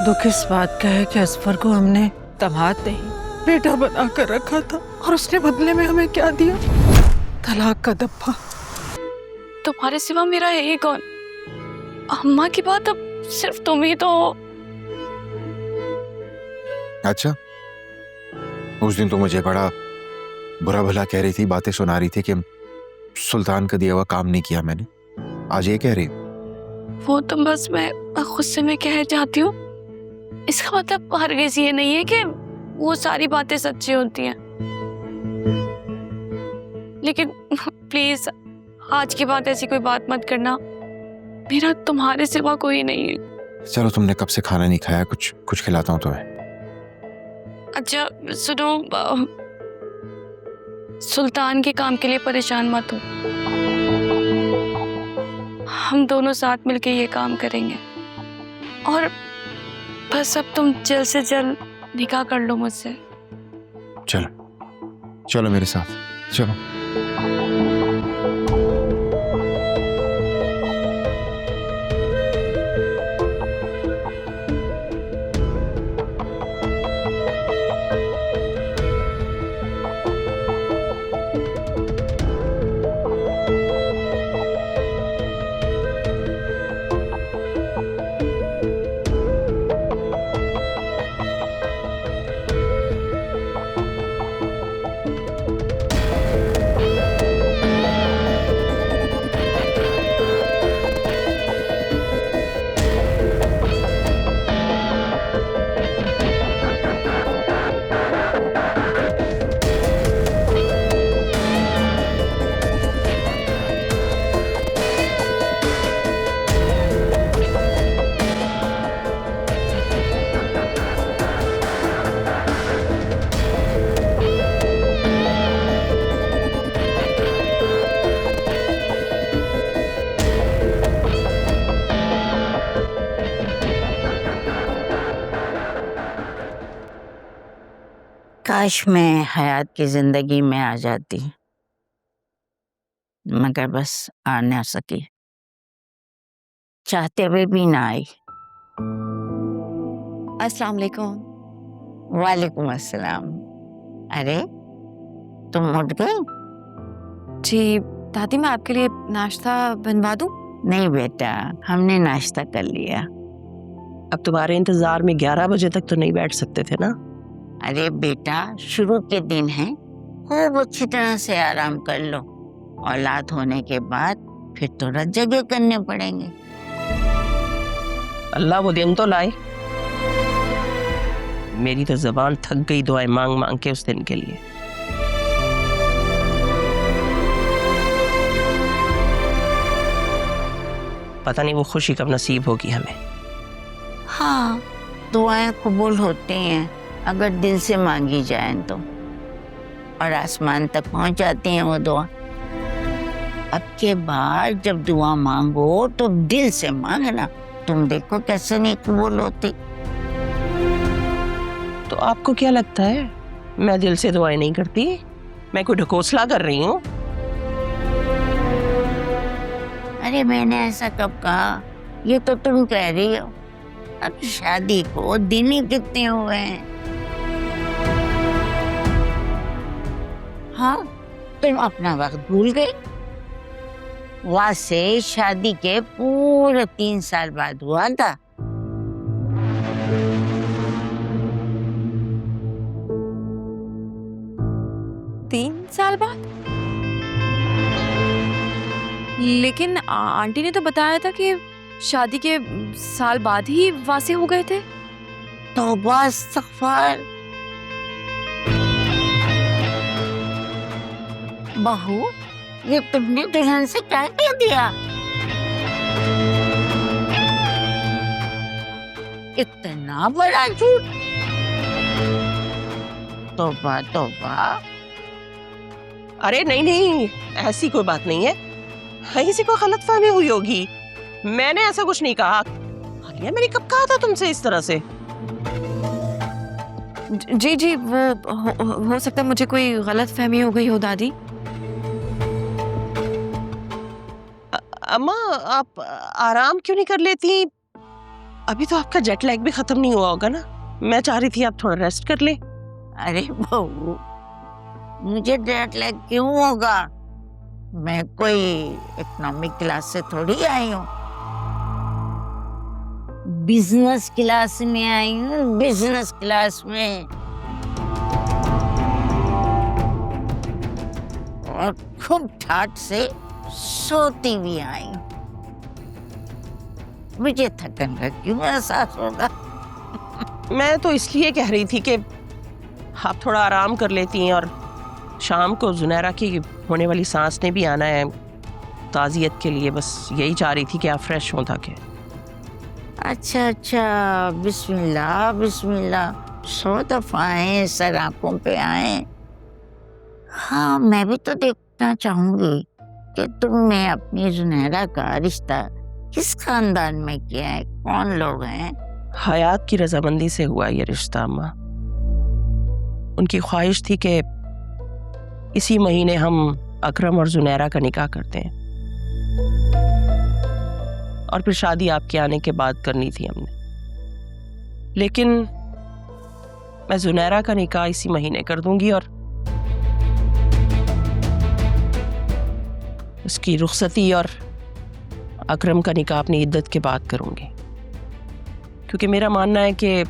दुख इस बात का है कि असफर को हमने दामाद नहीं बेटा बना कर रखा था, और उसने बदले में हमें क्या दिया? तलाक का दब्बा। तुम्हारे सिवा मेरा है ही कौन? अम्मा की बात अब सिर्फ तुम ही तो हो। अच्छा, उस दिन तो मुझे बड़ा बुरा भला कह रही थी, बातें सुना रही थी कि सुल्तान का दिया हुआ काम नहीं किया मैंने। आज ये कह रही? वो तो बस मैं गुस्से में कह जाती हूँ। इसका मतलब हरगिज़ ये नहीं है कि वो सारी बातें सच्ची होती हैं। लेकिन प्लीज आज के बाद ऐसी कोई बात मत करना। मेरा तुम्हारे सिवा कोई नहीं है। चलो, तुमने कब से खाना नहीं खाया, कुछ खिलाता हूँ तुम्हें। अच्छा सुनो, सुल्तान के काम के लिए परेशान मत हो। हम दोनों साथ मिलके ये काम करेंगे, और बस अब तुम जल्द से जल्द निकाह कर लो मुझसे। चलो चलो मेरे साथ चलो। काश मैं हयात की जिंदगी में आ जाती, मगर बस आ ना सकी, चाहते हुए भी ना आई। अस्सलाम वालेकुम। वालेकुम अस्सलाम। अरे तुम उठ गई? जी दादी, मैं आपके लिए नाश्ता बनवा दूं? नहीं बेटा, हमने नाश्ता कर लिया। अब तुम्हारे इंतजार में 11 बजे तक तो नहीं बैठ सकते थे ना? अरे बेटा, शुरू के दिन हैं, खूब अच्छी तरह से आराम कर लो। औलाद होने के बाद फिर तो रत जगह करने पड़ेंगे। अल्लाह वो दिन तो लाए। मेरी तो जबान थक गई दुआएं मांग मांग के उस दिन के लिए। पता नहीं वो खुशी कब नसीब होगी हमें। हाँ, दुआएं कबूल होती हैं अगर दिल से मांगी जाएं तो, और आसमान तक पहुंच जाती हैं वो दुआ। अब के बाद जब दुआ मांगो तो दिल से मांगना, तुम देखो कैसे नहीं कबूल होती। तो आपको क्या लगता है मैं दिल से दुआएं नहीं करती? मैं कोई ढकोसला कर रही हूँ? अरे मैंने ऐसा कब कहा? ये तो तुम कह रही हो। अब शादी को दिन ही कितने हुए हैं। हाँ, तुम अपना वक्त भूल गई। वासे शादी के पूरे 3 साल बाद हुआ था। तीन साल बाद? लेकिन आंटी ने तो बताया था कि शादी के साल बाद ही वासे हो गए थे। तौबा इस्तग़फ़ार। बहू, ये तुमने दुल्हन से क्या कह दिया? इतना बड़ा झूठ! तौबा तौबा। अरे नहीं नहीं, ऐसी कोई बात नहीं है। किसी को गलतफहमी हुई होगी। मैंने ऐसा कुछ नहीं कहा। आलिया, मैंने कब कहा था तुमसे इस तरह से? जी जी, वो हो सकता है मुझे कोई गलत फहमी हो गई हो दादी। अम्मा, आप आराम क्यों नहीं कर लेती? अभी तो आपका जेट लैग भी खत्म नहीं हुआ होगा ना? मैं चाह रही थी आप थोड़ा रेस्ट कर लें। अरे बहू, मुझे जेट लैग क्यों होगा? मैं कोई इकोनॉमिक क्लास से थोड़ी आई हूँ, बिजनेस क्लास में आई हूँ, बिजनेस क्लास में। और खूब ठाट से सोती भी आई हूँ। मुझे थकन का क्यों एहसास होगा? मैं तो इसलिए कह रही थी कि आप थोड़ा आराम कर लेती हैं, और शाम को जुनैरा की होने वाली सांस ने भी आना है ताज़ियत के लिए। बस यही चाह रही थी कि आप फ्रेश हों ताकि। अच्छा अच्छा, बिस्मिल्लाह बिस्मिल्लाह, 100 दफा आए, सर आंखों पे आए। हाँ, मैं भी तो देखना चाहूंगी कि तुमने अपनी जुनैरा का रिश्ता किस खानदान में किया है, कौन लोग हैं? हयात की रजामंदी से हुआ ये रिश्ता अम्मा। उनकी ख्वाहिश थी कि इसी महीने हम अकरम और जुनैरा का निकाह करते हैं, और फिर शादी आपके आने के बाद करनी थी हमने। लेकिन मैं जुनैरा का निकाह इसी महीने कर दूंगी और उसकी रुखसती और अकरम का निकाह अपनी इद्दत के बाद करूंगी, क्योंकि मेरा मानना है कि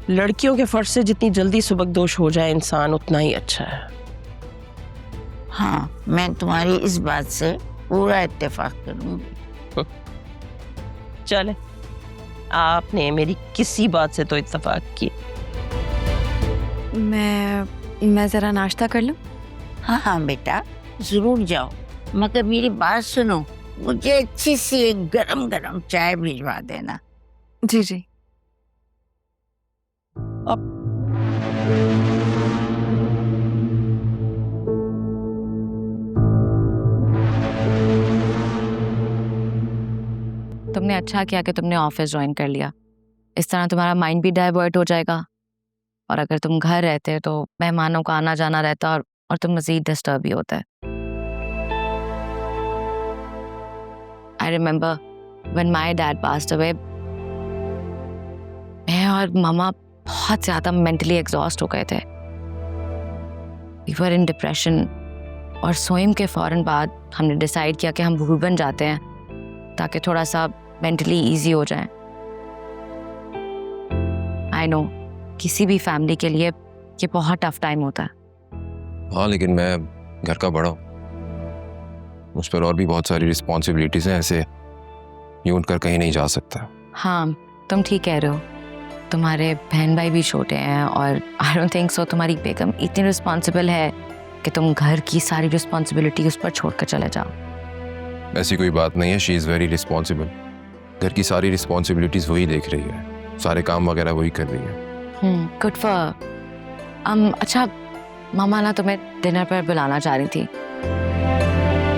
लड़कियों के फर्ज से जितनी जल्दी सुबकदोश हो जाए इंसान, उतना ही अच्छा है। हाँ, मैं तुम्हारी इस बात से पूरा इत्तेफाक करूंगी। चले, आपने मेरी किसी बात से तो इत्तेफाक की। मैं ज़रा नाश्ता कर लूँ? हाँ हाँ बेटा, जरूर जाओ, मगर मेरी बात सुनो, मुझे अच्छी सी एक गरम गरम चाय भिजवा देना। जी जी। तुमने अच्छा किया कि तुमने ऑफिस ज्वाइन कर लिया। इस तरह तुम्हारा माइंड भी डाइवर्ट हो जाएगा, और अगर तुम घर रहते तो मेहमानों का आना जाना रहता और तुम मजीद डिस्टर्ब भी होता है। I remember when my dad passed away, मैं और मामा बहुत ज़्यादा मेंटली एग्जॉस्ट हो गए थे। वी वर इन डिप्रेशन, और सोइम के फ़ौरन बाद हमने डिसाइड किया कि हम भूबन जाते हैं ताकि थोड़ा सा मेंटली इजी हो जाए। आई नो किसी भी फैमिली के लिए ये बहुत टफ टाइम होता है। हाँ, लेकिन मैं घर का बड़ा हूँ, मुझ पर और भी बहुत सारी रिस्पॉन्सिबिलिटीज हैं, ऐसे यूं कर कहीं नहीं जा सकता। हाँ, तुम ठीक कह रहे हो। तुम्हारे बहन भाई भी छोटे हैं, और आई डोंट थिंक सो तुम्हारी बेगम इतनी रिस्पॉन्सिबल है कि तुम घर की सारी रिस्पॉन्सिबिलिटी उस पर छोड़कर चले जाओ। ऐसी कोई बात नहीं है, शी इज़ वेरी रिस्पॉन्सिबल। घर की सारी रिस्पॉन्सिबिलिटीज वही देख रही है, सारे काम वगैरह वही कर रही है। Good for. अच्छा, मामा ना तुम्हें डिनर पर बुलाना चाह रही थी।